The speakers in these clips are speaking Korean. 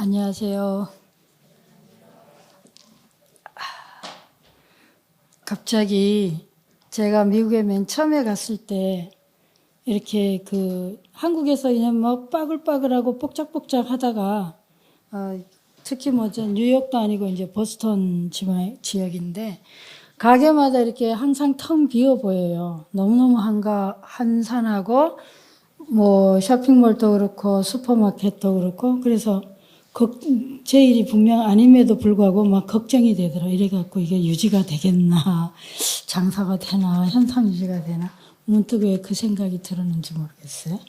안녕하세요. 갑자기 제가 미국에 맨 처음에 갔을 때 이렇게 한국에서 그냥 뭐 빠글빠글하고 뽁짝뽁짝 하다가 특히 뉴욕도 아니고 이제 보스턴 지역인데 가게마다 이렇게 항상 텅 비어 보여요. 너무너무 한산하고 뭐 쇼핑몰도 그렇고 슈퍼마켓도 그렇고 그래서 제 일이 분명 아님에도 불구하고 막 걱정이 되더라. 이래갖고 이게 유지가 되겠나, 장사가 되나, 현상 유지가 되나. 문득 왜 그 생각이 들었는지 모르겠어요.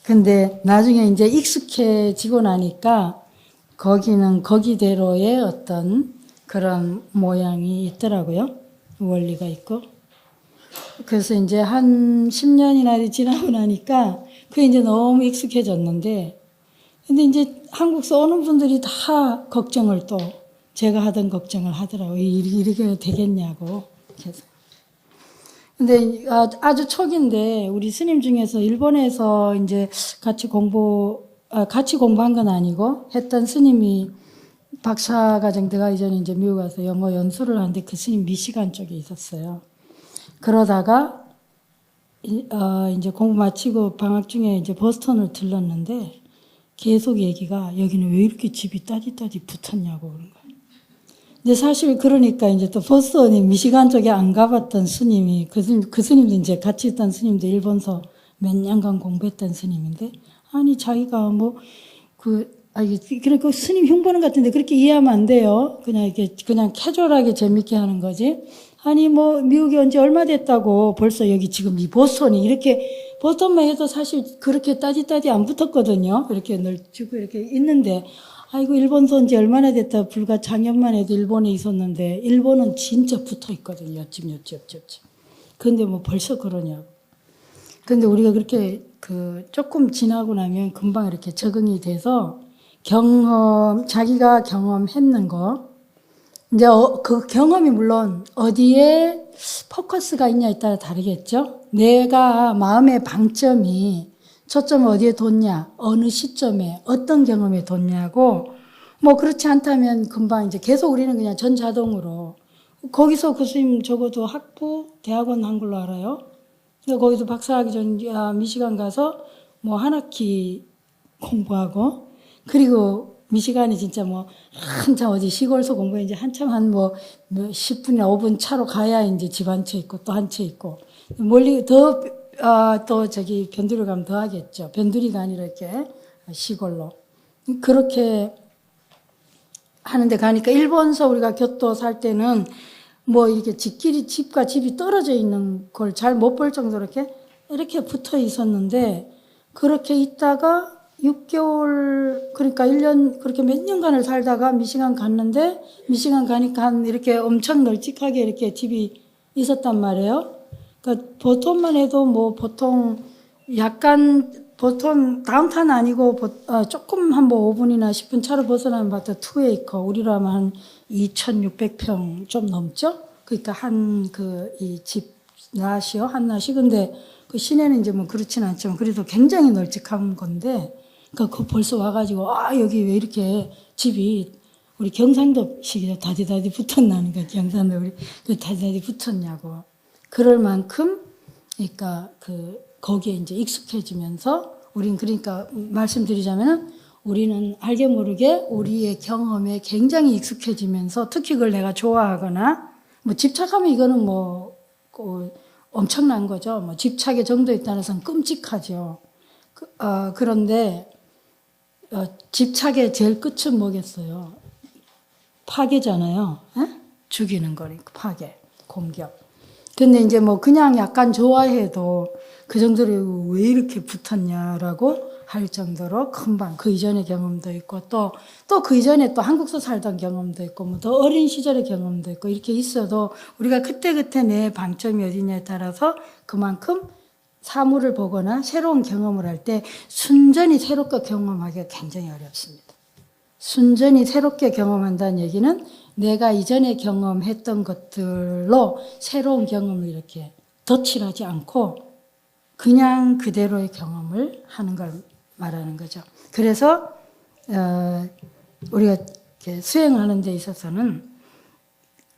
근데 나중에 이제 익숙해지고 나니까 거기는 거기대로의 어떤 그런 모양이 있더라고요. 원리가 있고. 그래서 이제 한 10년이나 지나고 나니까 그게 이제 너무 익숙해졌는데, 근데 이제 한국서 오는 분들이 다 걱정을 또 제가 하던 걱정을 하더라고요. 이렇게 되겠냐고. 그래서. 근데 아주 초기인데 우리 스님 중에서 일본에서 이제 같이 공부한 건 아니고 했던 스님이 박사과정 들어가기 전에 이제 미국 가서 영어 연수를 하는데 그 스님 미시간 쪽에 있었어요. 그러다가 이제 공부 마치고 방학 중에 이제 보스턴을 들렀는데 계속 얘기가 여기는 왜 이렇게 집이 따디따디 붙었냐고 그런 거예요. 근데 사실 그러니까 이제 또 보스턴이 미시간 쪽에 안 가봤던 스님이 그 스님도 이제 같이 있던 스님도 일본서 몇 년간 공부했던 스님인데 아니 자기가 그러니까 스님 흉보는 것 같은데 그렇게 이해하면 안 돼요. 그냥 캐주얼하게 재밌게 하는 거지. 아니 미국에 온 지 얼마 됐다고 벌써 여기 지금 이 보스턴이 이렇게 보스턴만 해도 사실 그렇게 따디따디 안 붙었거든요. 이렇게 널찍고 이렇게 있는데 아이고 일본서 온 지 얼마나 됐다. 불과 작년만 해도 일본에 있었는데 일본은 진짜 붙어 있거든요. 옆집. 근데 벌써 그러냐고. 근데 우리가 그렇게 조금 지나고 나면 금방 이렇게 적응이 돼서 자기가 경험했는 거 이제 그 경험이 물론 어디에 포커스가 있냐에 따라 다르겠죠. 내가 마음의 방점이 초점을 어디에 뒀냐, 어느 시점에 어떤 경험에 뒀냐고 그렇지 않다면 금방 이제 계속 우리는 그냥 전자동으로 거기서 그 스님 적어도 학부 대학원 한 걸로 알아요. 거기서 박사하기 전 미시간 가서 한 학기 공부하고 그리고 미시간이 진짜 한참 어디 시골서 공부해 이제 한참 한 10분이나 5분 차로 가야 이제 집 한 채 있고 또 한 채 있고 멀리 또 변두리 가면 더 하겠죠. 변두리가 아니라 이렇게 시골로 그렇게 하는데 가니까 일본서 우리가 교토 살 때는 이렇게 집과 집이 떨어져 있는 걸 잘 못 볼 정도로 이렇게 붙어 있었는데 그렇게 있다가 6개월, 그러니까 1년, 그렇게 몇 년간을 살다가 미시간 갔는데, 미시간 가니까 이렇게 엄청 널찍하게 이렇게 집이 있었단 말이에요. 그러니까 보통만 해도 보통 다운타운 아니고, 조금 한 5분이나 10분 차로 벗어나면 봤다 2에이커, 우리로 하면 한 2,600평 좀 넘죠? 그러니까 이 집 낫이요, 한 낫이. 근데 그 시내는 이제 그렇진 않지만, 그래도 굉장히 널찍한 건데, 그러니까 벌써 와가지고 여기 왜 이렇게 집이 우리 경상도식이죠. 다디다디 붙었나니까 경상도 우리 다디다디 붙었냐고. 그럴 만큼 그러니까 거기에 이제 익숙해지면서 우린 그러니까 말씀드리자면은 우리는 알게 모르게 우리의 경험에 굉장히 익숙해지면서 특히 그걸 내가 좋아하거나 집착하면 이거는 엄청난 거죠. 집착의 정도에 따라서는 끔찍하죠. 그런데 집착의 제일 끝은 뭐겠어요? 파괴잖아요. 에? 죽이는 거니까 파괴, 공격. 근데 이제 그냥 약간 좋아해도 그 정도로 왜 이렇게 붙었냐라고 할 정도로 금방 그 이전의 경험도 있고 또 그 이전에 또 한국서 살던 경험도 있고 더 어린 시절의 경험도 있고 이렇게 있어도 우리가 그때 내 방점이 어디냐에 따라서 그만큼 사물을 보거나 새로운 경험을 할 때 순전히 새롭게 경험하기가 굉장히 어렵습니다. 순전히 새롭게 경험한다는 얘기는 내가 이전에 경험했던 것들로 새로운 경험을 이렇게 덧칠하지 않고 그냥 그대로의 경험을 하는 걸 말하는 거죠. 그래서 우리가 이렇게 수행하는 데 있어서는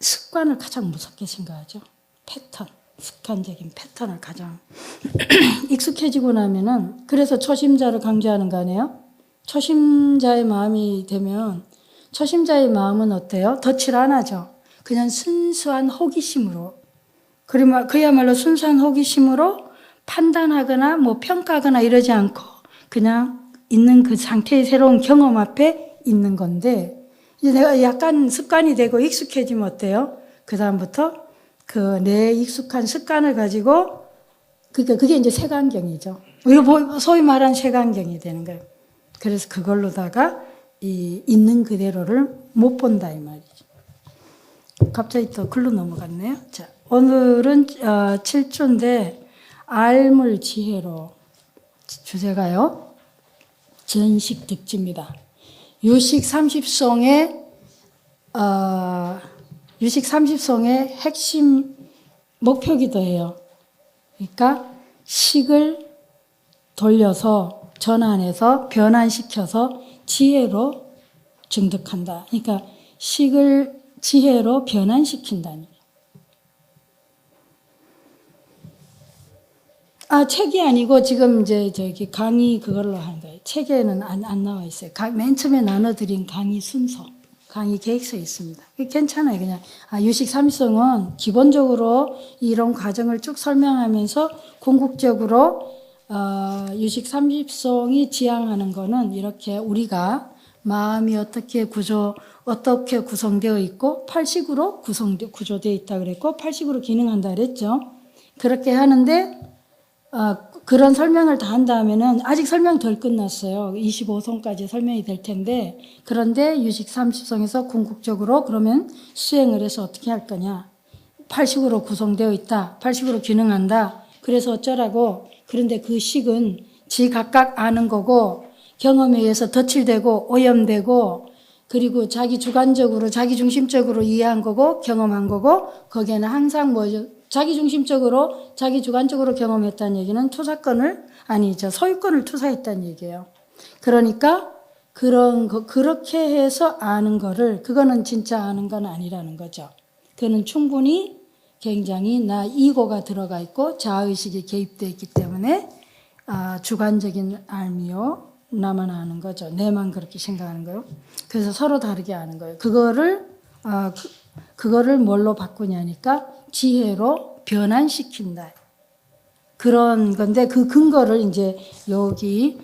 습관을 가장 무섭게 생각하죠. 패턴, 습관적인 패턴을 가장 익숙해지고 나면은, 그래서 초심자를 강조하는 거 아니에요? 초심자의 마음이 되면, 초심자의 마음은 어때요? 덧칠 안 하죠. 그냥 순수한 호기심으로, 그야말로 순수한 호기심으로 판단하거나 뭐 평가하거나 이러지 않고 그냥 있는 그 상태의 새로운 경험 앞에 있는 건데, 이제 내가 약간 습관이 되고 익숙해지면 어때요? 그 다음부터 그 내 익숙한 습관을 가지고, 그러니까 그게 이제 색안경이죠. 우리가 소위 말하는 색안경이 되는 거예요. 그래서 그걸로다가 이 있는 그대로를 못 본다 이 말이죠. 갑자기 또 글로 넘어갔네요. 자, 오늘은 7주인데 알물 지혜로, 주제가요 전식 득지입니다. 유식 30송의 유식 30송의 핵심 목표기도 해요. 그러니까 식을 돌려서 전환해서 변환시켜서 지혜로 증득한다. 그러니까 식을 지혜로 변환시킨다는 거예요. 책이 아니고 지금 이제 저기 강의 그걸로 하는 거예요. 책에는 안 나와 있어요. 맨 처음에 나눠드린 강의 순서, 강의 계획서에 있습니다. 괜찮아요. 그냥 유식 30송은 기본적으로 이런 과정을 쭉 설명하면서 궁극적으로 유식 30송이 지향하는 거는 이렇게 우리가 마음이 어떻게 구성되어 있고 8식으로 구조되어 있다 그랬고 8식으로 기능한다 그랬죠. 그렇게 하는데 그런 설명을 다 한 다음에는 아직 설명 덜 끝났어요. 25송까지 설명이 될 텐데, 그런데 유식 30송에서 궁극적으로 그러면 수행을 해서 어떻게 할 거냐. 8식으로 구성되어 있다. 8식으로 기능한다. 그래서 어쩌라고. 그런데 그 식은 지 각각 아는 거고 경험에 의해서 덧칠되고 오염되고 그리고 자기 주관적으로 자기 중심적으로 이해한 거고 경험한 거고, 거기에는 항상 자기 중심적으로 자기 주관적으로 경험했다는 얘기는 소유권을 투사했다는 얘기예요. 그러니까 그렇게 해서 아는 거를, 그거는 진짜 아는 건 아니라는 거죠. 그거는 충분히 굉장히 나 이고가 들어가 있고 자아의식이 개입되어 있기 때문에 주관적인 알미요, 나만 아는 거죠. 내만 그렇게 생각하는 거예요. 그래서 서로 다르게 아는 거예요. 그거를 뭘로 바꾸냐니까 지혜로 변환시킨다. 그런 건데 그 근거를 이제 여기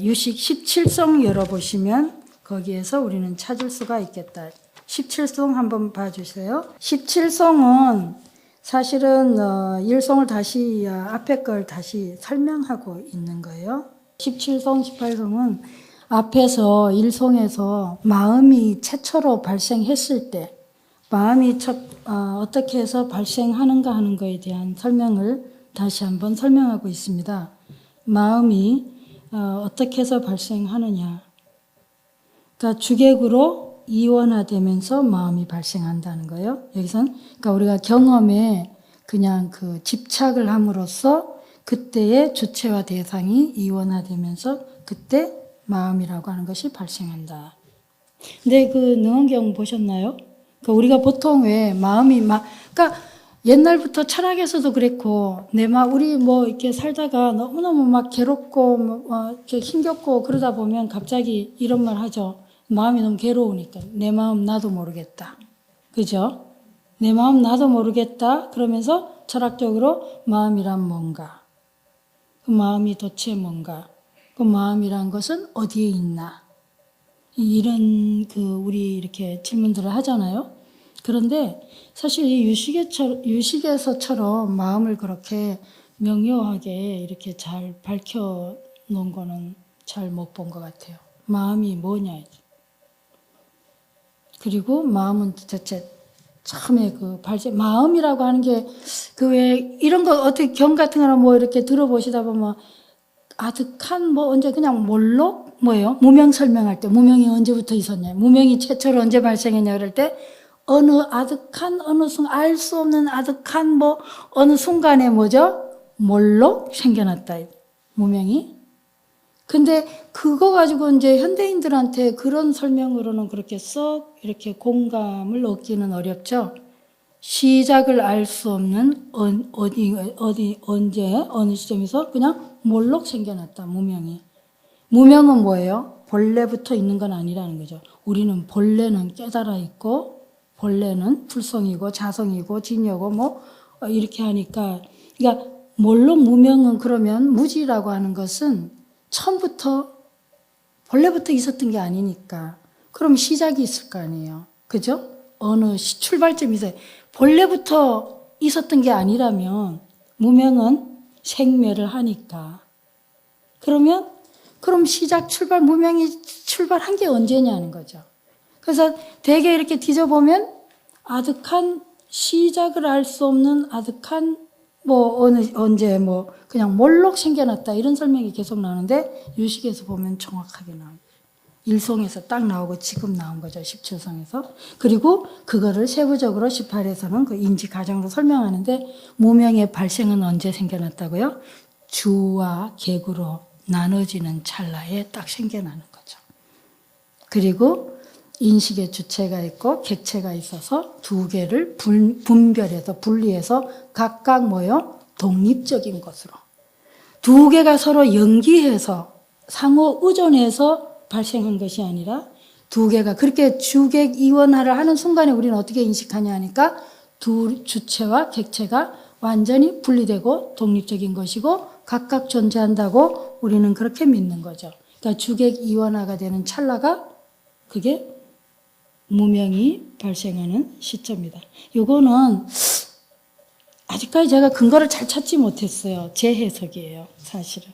유식 17송 열어보시면 거기에서 우리는 찾을 수가 있겠다. 17송 한번 봐주세요. 17송은 사실은 1송을 다시 앞에 걸 다시 설명하고 있는 거예요. 17송, 18송은 앞에서 1송에서 마음이 최초로 발생했을 때 마음이 어떻게 해서 발생하는가 하는 것에 대한 설명을 다시 한번 설명하고 있습니다. 마음이 어떻게 해서 발생하느냐. 그러니까 주객으로 이원화되면서 마음이 발생한다는 거예요. 여기선 그러니까 우리가 경험에 그냥 그 집착을 함으로써 그때의 주체와 대상이 이원화되면서 그때 마음이라고 하는 것이 발생한다. 근데 그 능언경 보셨나요? 그러니까 우리가 보통 왜 마음이 그러니까 옛날부터 철학에서도 그랬고, 우리 이렇게 살다가 너무너무 막 괴롭고, 이렇게 힘겹고 그러다 보면 갑자기 이런 말 하죠. 마음이 너무 괴로우니까. 내 마음 나도 모르겠다. 그죠? 내 마음 나도 모르겠다. 그러면서 철학적으로 마음이란 뭔가? 그 마음이 도대체 뭔가? 그 마음이란 것은 어디에 있나? 이런 우리 이렇게 질문들을 하잖아요. 그런데 사실 이 유식에서처럼 마음을 그렇게 명료하게 이렇게 잘 밝혀 놓은 거는 잘 못 본 것 같아요. 마음이 뭐냐. 그리고 마음은 도대체 처음에 마음이라고 하는 게 왜 이런 거 어떻게 경 같은 거나 이렇게 들어보시다 보면 아득한 언제 그냥 몰록 뭐예요? 무명 설명할 때 무명이 언제부터 있었냐? 무명이 최초로 언제 발생했냐 그럴 때 어느 순간 알 수 없는 아득한 어느 순간에 뭐죠? 몰록 생겨났다. 무명이. 근데 그거 가지고 이제 현대인들한테 그런 설명으로는 그렇게 썩 이렇게 공감을 얻기는 어렵죠. 시작을 알 수 없는 어디 언제 어느 시점에서 그냥 몰록 생겨났다. 무명이. 무명은 뭐예요? 본래부터 있는 건 아니라는 거죠. 우리는 본래는 깨달아 있고 본래는 불성이고 자성이고 진여고 뭐 이렇게 하니까 그러니까 몰록 무명은 그러면 무지라고 하는 것은 처음부터 본래부터 있었던 게 아니니까 그럼 시작이 있을 거 아니에요. 그죠? 어느 출발점이 있어요. 본래부터 있었던 게 아니라면 무명은 생멸을 하니까 그럼 시작 출발 무명이 출발한 게 언제냐는 거죠. 그래서 되게 이렇게 뒤져보면 아득한 시작을 알 수 없는 아득한 뭐 언제 뭐 그냥 몰록 생겨났다 이런 설명이 계속 나오는데 유식에서 보면 정확하게 나와요. 일송에서 딱 나오고 지금 나온 거죠. 17성에서. 그리고 그거를 세부적으로 18에서는 그 인지 과정으로 설명하는데 무명의 발생은 언제 생겨났다고요? 주와 객으로 나눠지는 찰나에 딱 생겨나는 거죠. 그리고 인식의 주체가 있고 객체가 있어서 두 개를 분별해서 분리해서 각각 뭐요? 독립적인 것으로. 두 개가 서로 연기해서 상호 의존해서 발생한 것이 아니라 두 개가 그렇게 주객 이원화를 하는 순간에 우리는 어떻게 인식하냐 하니까 두 주체와 객체가 완전히 분리되고 독립적인 것이고 각각 존재한다고 우리는 그렇게 믿는 거죠. 그러니까 주객 이원화가 되는 찰나가 그게 무명이 발생하는 시점이다. 요거는 아직까지 제가 근거를 잘 찾지 못했어요. 제 해석이에요, 사실은.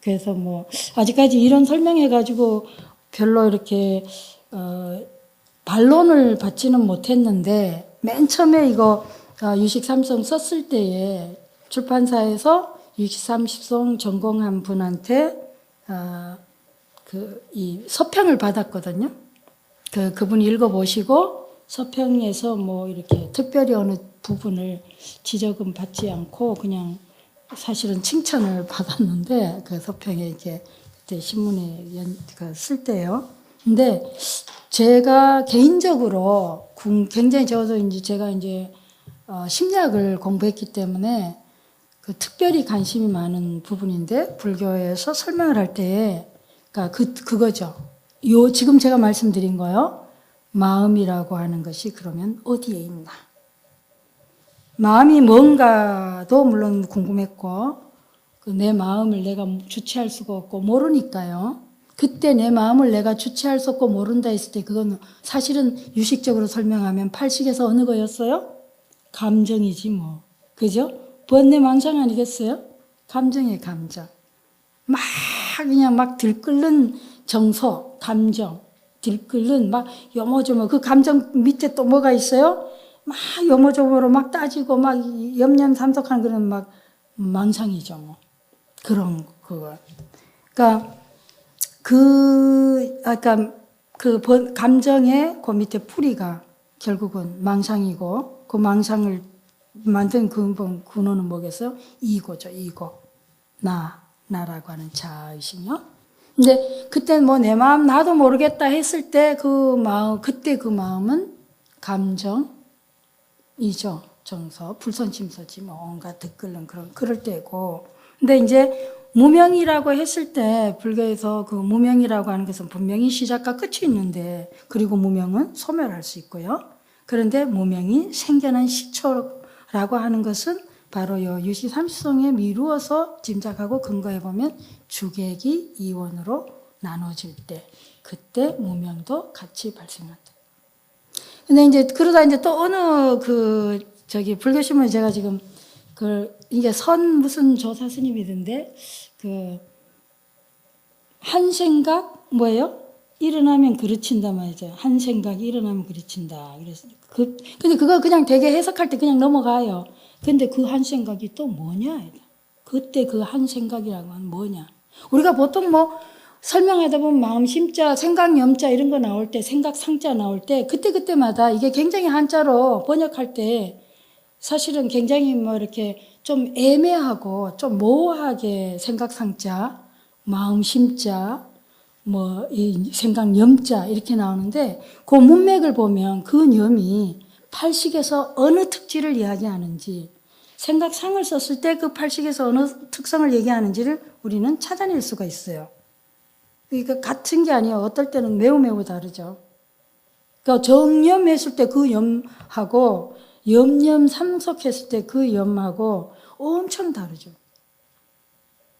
그래서 뭐 아직까지 이런 설명해가지고 별로 이렇게 반론을 받지는 못했는데 맨 처음에 이거 유식삼성 썼을 때에 출판사에서 유식삼성 전공한 분한테 이 서평을 받았거든요. 그분이 읽어보시고 서평에서 뭐 이렇게 특별히 어느 부분을 지적은 받지 않고 그냥 사실은 칭찬을 받았는데 그 서평에 이렇게 그때 신문에 쓸 때요. 근데 제가 개인적으로 굉장히 저도 이제 제가 이제 심리학을 공부했기 때문에 그 특별히 관심이 많은 부분인데 불교에서 설명을 할 때에 그러니까 그거죠. 지금 제가 말씀드린 거요. 마음이라고 하는 것이 그러면 어디에 있나? 마음이 뭔가도 물론 궁금했고 내 마음을 내가 주체할 수가 없고 모르니까요. 그때 내 마음을 내가 주체할 수 없고 모른다 했을 때 그건 사실은 유식적으로 설명하면 팔식에서 어느 거였어요? 감정이지 뭐. 그죠? 번뇌망상 아니겠어요? 감정이에요, 감정. 그냥 막 들끓는 정서, 감정, 들끓는 막 요모조모 그 감정 밑에 또 뭐가 있어요? 막 요모조모로 막 따지고 막 염려삼석하는 그런 막 망상이죠, 뭐. 그런 그거. 그러니까 감정의 그 밑에 풀이가 결국은 망상이고 그 망상을 만든 근원은 뭐겠어요? 이고죠, 이고. 나라고 하는 자의식이요. 근데 그때 뭐 내 마음 나도 모르겠다 했을 때 그때 그 마음은 감정이죠. 정서, 불선심서지 뭐 온갖 듣끓는 그럴 때고. 근데 이제 무명이라고 했을 때 불교에서 그 무명이라고 하는 것은 분명히 시작과 끝이 있는데 그리고 무명은 소멸할 수 있고요. 그런데 무명이 생겨난 시초라고 하는 것은 바로 요 유시삼시성에 미루어서 짐작하고 근거해보면 주객이 이원으로 나눠질 때 그때 무명도 같이 발생한다. 근데 이제 그러다 이제 또 어느 불교신문에 제가 지금 이게 무슨 조사 스님이던데 한 생각 뭐예요? 일어나면 그르친다 말이죠. 한 생각이 일어나면 그르친다. 근데 그거 그냥 되게 해석할 때 그냥 넘어가요. 근데 그 한 생각이 또 뭐냐? 그때 그 한 생각이라고 하면 뭐냐? 우리가 보통 뭐 설명하다 보면 마음 심자, 생각 염자 이런 거 나올 때, 생각 상자 나올 때 그때마다 이게 굉장히 한자로 번역할 때 사실은 굉장히 뭐 이렇게 좀 애매하고 좀 모호하게 생각상자, 마음심자, 뭐 이 생각 염자 이렇게 나오는데 그 문맥을 보면 그 염이 팔식에서 어느 특질을 이야기하는지 생각상을 썼을 때 그 팔식에서 어느 특성을 얘기하는지를 우리는 찾아낼 수가 있어요. 그러니까 같은 게 아니에요. 어떨 때는 매우 다르죠. 그러니까 정염했을 때 그 염하고 염염 삼속했을 때 그 염하고 엄청 다르죠.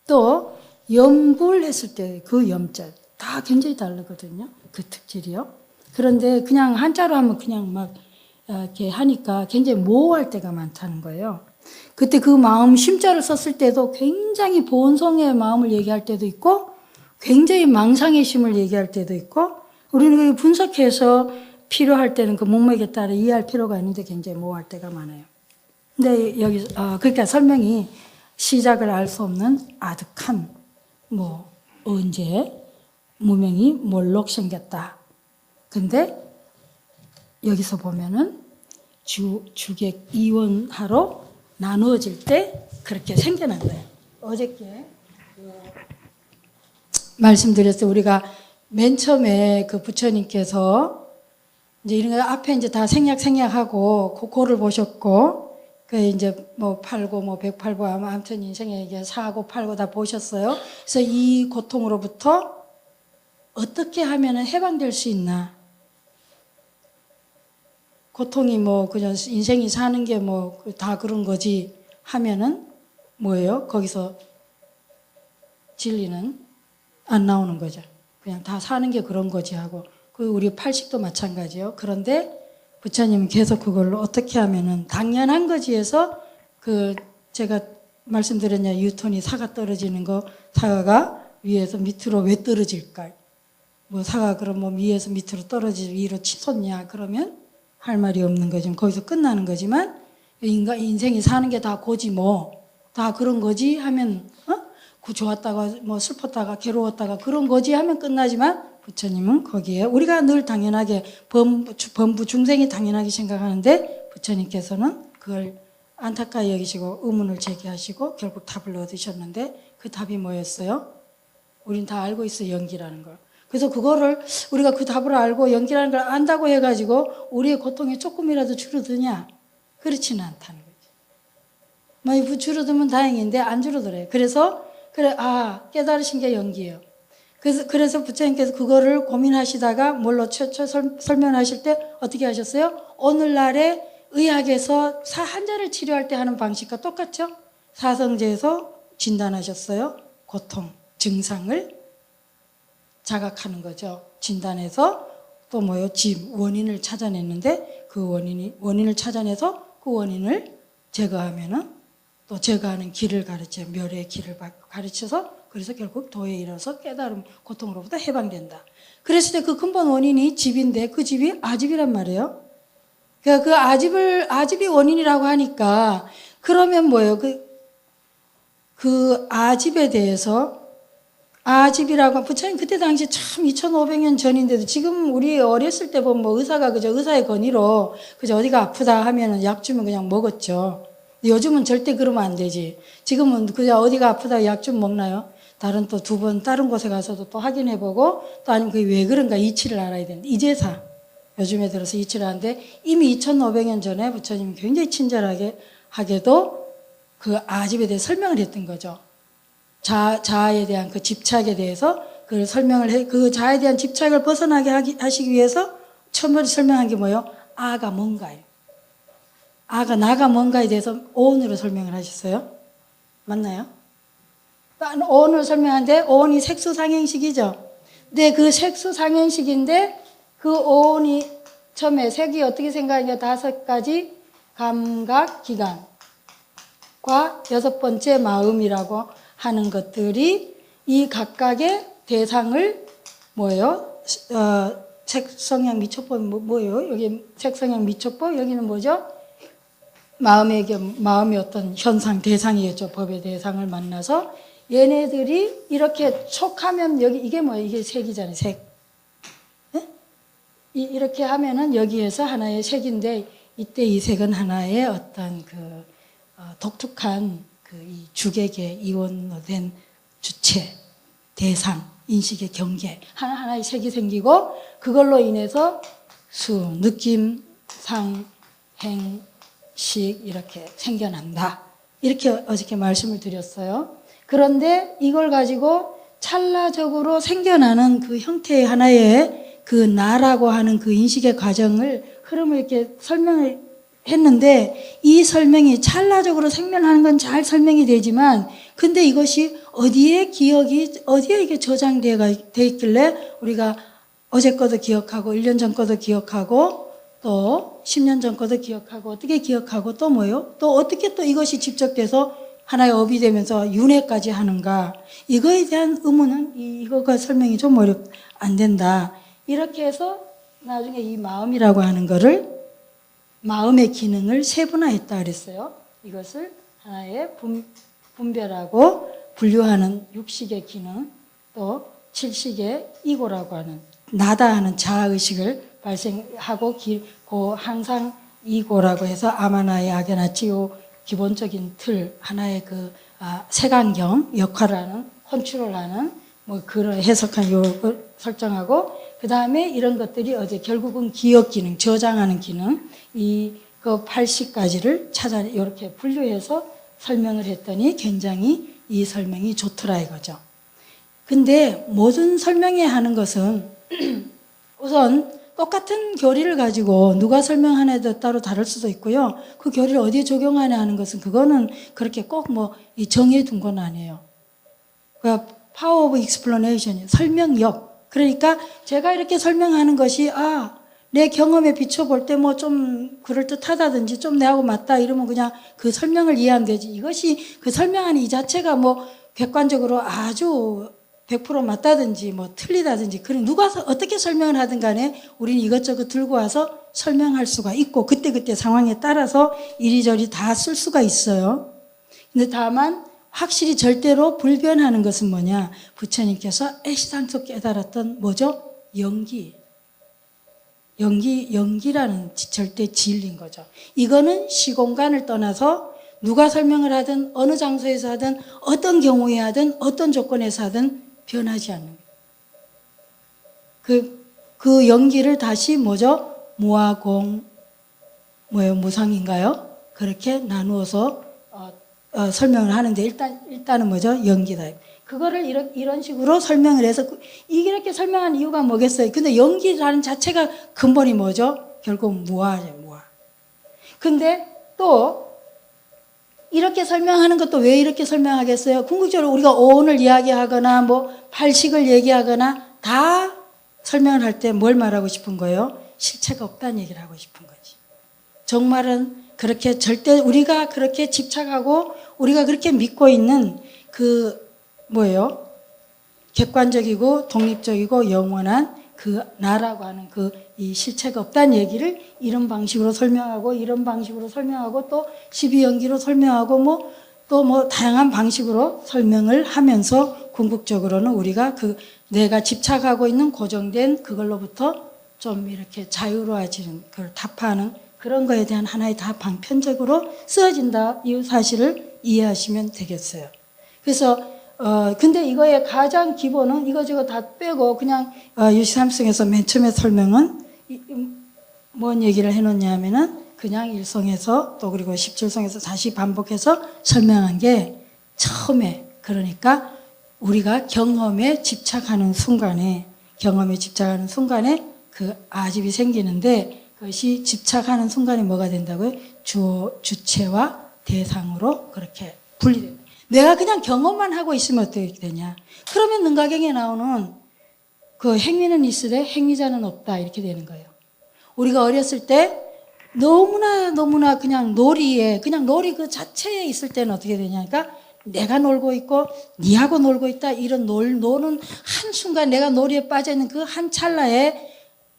또 염불했을 때 그 염자 다 굉장히 다르거든요. 그 특질이요. 그런데 그냥 한자로 하면 그냥 막 이렇게 하니까 굉장히 모호할 때가 많다는 거예요. 그때 그 마음 심자를 썼을 때도 굉장히 본성의 마음을 얘기할 때도 있고 굉장히 망상의 심을 얘기할 때도 있고 우리는 분석해서 필요할 때는 그 문맥에 따라 이해할 필요가 있는데 굉장히 모호할 때가 많아요. 근데 여기 그러니까 설명이 시작을 알 수 없는 아득함, 뭐 언제 무명이 몰록 생겼다. 근데 여기서 보면은 주객 이원하로 나누어질 때 그렇게 생겨난 거예요. 어저께 말씀드렸어요. 우리가 맨 처음에 그 부처님께서 이제 이런 거 앞에 이제 다 생략하고 고를 보셨고 그 이제 뭐 팔고 뭐 108고 아무튼 인생에 이게 사고 팔고 다 보셨어요. 그래서 이 고통으로부터 어떻게 하면은 해방될 수 있나? 고통이 뭐 그냥 인생이 사는 게 뭐 다 그런 거지 하면은 뭐예요? 거기서 진리는 안 나오는 거죠. 그냥 다 사는 게 그런 거지 하고 그 우리 팔식도 마찬가지요. 그런데 부처님은 계속 그걸로 어떻게 하면은 당연한 거지에서 그 제가 말씀드렸냐 유턴이 사가 떨어지는 거 사과가 위에서 밑으로 왜 떨어질까? 뭐 사과 그럼 뭐 위에서 밑으로 떨어지지 위로 치솟냐 그러면 할 말이 없는 거지. 거기서 끝나는 거지만 인생이 사는 게 다 고지 뭐 다 그런 거지 하면 그 좋았다가 뭐 슬펐다가 괴로웠다가 그런 거지 하면 끝나지만 부처님은 거기에 우리가 늘 당연하게 범부 중생이 당연하게 생각하는데 부처님께서는 그걸 안타까이 여기시고 의문을 제기하시고 결국 답을 얻으셨는데 그 답이 뭐였어요? 우린 다 알고 있어 연기라는 걸. 그래서 그거를 우리가 그 답을 알고 연기라는 걸 안다고 해가지고 우리의 고통이 조금이라도 줄어드냐? 그렇지는 않다는 거지. 만약 줄어들면 다행인데 안 줄어들어요. 그래서 그래 깨달으신 게 연기예요. 그래서 부처님께서 그거를 고민하시다가 뭘로 최초 설명하실 때 어떻게 하셨어요? 오늘날의 의학에서 환자를 치료할 때 하는 방식과 똑같죠? 사성제에서 진단하셨어요. 고통, 증상을 자각하는 거죠. 진단해서 또 뭐요? 원인을 찾아냈는데 그 원인을 찾아내서 그 원인을 제거하면은 또 제거하는 길을 가르쳐 멸의 길을 가르쳐서 그래서 결국 도에 이르러서 깨달음 고통으로부터 해방된다. 그랬을 때 그 근본 원인이 집인데 그 집이 아집이란 말이에요. 그러니까 그 아집이 원인이라고 하니까 그러면 뭐예요? 그 아집에 대해서 아집이라고 부처님 그때 당시 참 2,500년 전인데도 지금 우리 어렸을 때 보면 뭐 의사가 그저 의사의 권위로 그저 어디가 아프다 하면은 약 주면 그냥 먹었죠. 요즘은 절대 그러면 안 되지. 지금은 그저 어디가 아프다 약 좀 먹나요? 다른 또 2번 다른 곳에 가서도 또 확인해보고 또 아니면 그게 왜 그런가 이치를 알아야 되는데 이제사 요즘에 들어서 이치를 하는데 이미 2,500년 전에 부처님이 굉장히 친절하게 하게도 그 아집에 대해 설명을 했던 거죠. 자아에 대한 그 집착에 대해서 그걸 그 자아에 대한 집착을 벗어나게 하시기 위해서 처음으로 설명한 게 뭐예요? 아가 뭔가요? 나가 뭔가에 대해서 오온으로 설명을 하셨어요. 맞나요? 오온을 설명하는데 오온이 색수상행식이죠. 근데 그 색수상행식인데 그 오온이 처음에 색이 어떻게 생각하냐 5가지 감각기관과 6번째 마음이라고 하는 것들이 이 각각의 대상을 뭐예요? 색성향 미촉법 뭐예요? 여기 색성향 미촉법 여기는 뭐죠? 마음의 어떤 현상 대상이겠죠. 법의 대상을 만나서 얘네들이 이렇게 촉하면 여기 이게 뭐예요? 이게 색이잖아요. 색. 네? 이렇게 하면은 여기에서 하나의 색인데 이때 이 색은 하나의 어떤 독특한 그 이 주객의 이원된 주체, 대상, 인식의 경계 하나하나의 색이 생기고 그걸로 인해서 수, 느낌, 상, 행, 식 이렇게 생겨난다. 이렇게 어저께 말씀을 드렸어요. 그런데 이걸 가지고 찰나적으로 생겨나는 그 형태의 하나의 그 나라고 하는 그 인식의 과정을 흐름을 이렇게 설명을 했는데 이 설명이 찰나적으로 생겨나는 건 잘 설명이 되지만 근데 이것이 어디에 기억이 어디에 이게 저장되어 있길래 우리가 어제 거도 기억하고 1년 전 거도 기억하고 또 10년 전 거도 기억하고 어떻게 기억하고 또 뭐요? 또 어떻게 또 이것이 집적돼서 하나의 업이 되면서 윤회까지 하는가? 이거에 대한 의문은 이거가 설명이 좀 안 된다. 이렇게 해서 나중에 이 마음이라고 하는 거를 마음의 기능을 세분화했다 그랬어요. 이것을 하나의 분별하고 분류하는 육식의 기능, 또 칠식의 이고라고 하는 나다 하는 자아의식을 발생하고 항상 이고라고 해서 아마나의 악연아치 요 기본적인 틀 하나의 그 색안경 역할을 하는 혼출을 하는 뭐 그런 해석한 요걸 설정하고 그 다음에 이런 것들이 어제 결국은 기억 기능, 저장하는 기능 그 80가지를 찾아 이렇게 분류해서 설명을 했더니 굉장히 이 설명이 좋더라 이거죠. 근데 모든 설명에 하는 것은 우선 똑같은 교리를 가지고 누가 설명하냐에 따라 다를 수도 있고요. 그 교리를 어디에 적용하냐 하는 것은 그거는 그렇게 꼭 뭐 정해둔 건 아니에요. 그러니까 파워 오브 익스플레네이션, 설명력. 그러니까 제가 이렇게 설명하는 것이 내 경험에 비춰볼 때 뭐 좀 그럴듯하다든지 좀 내하고 맞다 이러면 그냥 그 설명을 이해하면 되지. 이것이 그 설명하는 이 자체가 뭐 객관적으로 아주 100% 맞다든지 뭐 틀리다든지 그런 누가 어떻게 설명을 하든 간에 우리는 이것저것 들고 와서 설명할 수가 있고 그때그때 상황에 따라서 이리저리 다 쓸 수가 있어요. 근데 다만 확실히 절대로 불변하는 것은 뭐냐? 부처님께서 애시당초 깨달았던 뭐죠? 연기라는 절대 진리인 거죠. 이거는 시공간을 떠나서 누가 설명을 하든 어느 장소에서 하든 어떤 경우에 하든 어떤 조건에서 하든 변하지 않는 거예요. 그 연기를 다시 뭐죠? 무아공, 무상인가요? 그렇게 나누어서 설명을 하는데 일단은 뭐죠? 연기다. 그거를 이런 식으로 설명을 해서 이렇게 설명한 이유가 뭐겠어요? 근데 연기라는 자체가 근본이 뭐죠? 결국 무아죠, 무아. 근데 또 이렇게 설명하는 것도 왜 이렇게 설명하겠어요? 궁극적으로 우리가 오온을 이야기하거나 뭐 팔식을 얘기하거나 다 설명을 할 때 뭘 말하고 싶은 거예요? 실체가 없다는 얘기를 하고 싶은 거지. 정말은 그렇게 절대 우리가 그렇게 집착하고 우리가 그렇게 믿고 있는 객관적이고 독립적이고 영원한 그 나라고 하는 이 실체가 없다는 얘기를 이런 방식으로 설명하고 이런 방식으로 설명하고 또 12연기로 설명하고 또 다양한 방식으로 설명을 하면서 궁극적으로는 우리가 내가 집착하고 있는 고정된 그걸로부터 좀 이렇게 자유로워지는 그걸 타파하는 그런 거에 대한 하나의 다 방편적으로 쓰여진다 이 사실을 이해하시면 되겠어요. 그래서 근데 이거의 가장 기본은 이거저거 다 빼고 그냥 유시삼성에서 맨 처음에 설명은 뭔 얘기를 해놓냐면은 그냥 일성에서 또 그리고 17성에서 다시 반복해서 설명한 게 처음에 그러니까 우리가 경험에 집착하는 순간에 그 아집이 생기는데 그것이 집착하는 순간에 뭐가 된다고요? 주체와 대상으로 그렇게 분리된다. 내가 그냥 경험만 하고 있으면 어떻게 되냐? 그러면 능가경에 나오는 그 행위는 있으되 행위자는 없다 이렇게 되는 거예요. 우리가 어렸을 때 너무나 그냥 놀이 그 자체에 있을 때는 어떻게 되냐니까 내가 놀고 있고 니하고 놀고 있다 이런 노는 한순간 내가 놀이에 빠져있는 그 한 찰나에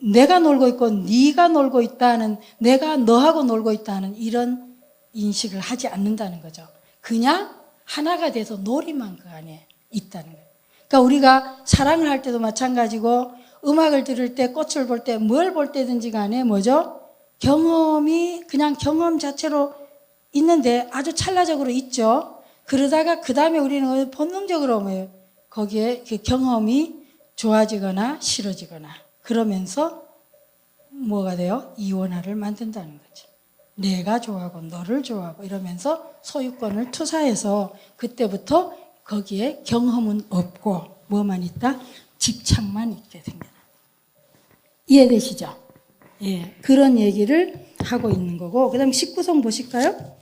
내가 놀고 있고 네가 놀고 있다는 내가 너하고 놀고 있다는 이런 인식을 하지 않는다는 거죠. 그냥 하나가 돼서 놀이만 그 안에 있다는 거예요. 그러니까 우리가 사랑을 할 때도 마찬가지고 음악을 들을 때 꽃을 볼 때 뭘 볼 때든지 간에 뭐죠? 경험이 그냥 경험 자체로 있는데 아주 찰나적으로 있죠. 그러다가 그 다음에 우리는 본능적으로 뭐예요? 거기에 그 경험이 좋아지거나 싫어지거나 그러면서 뭐가 돼요? 이원화를 만든다는 거죠. 내가 좋아하고 너를 좋아하고 이러면서 소유권을 투사해서 그때부터 거기에 경험은 없고 뭐만 있다? 집착만 있게 됩니다. 이해되시죠? 예, 그런 얘기를 하고 있는 거고 그 다음 19성 보실까요?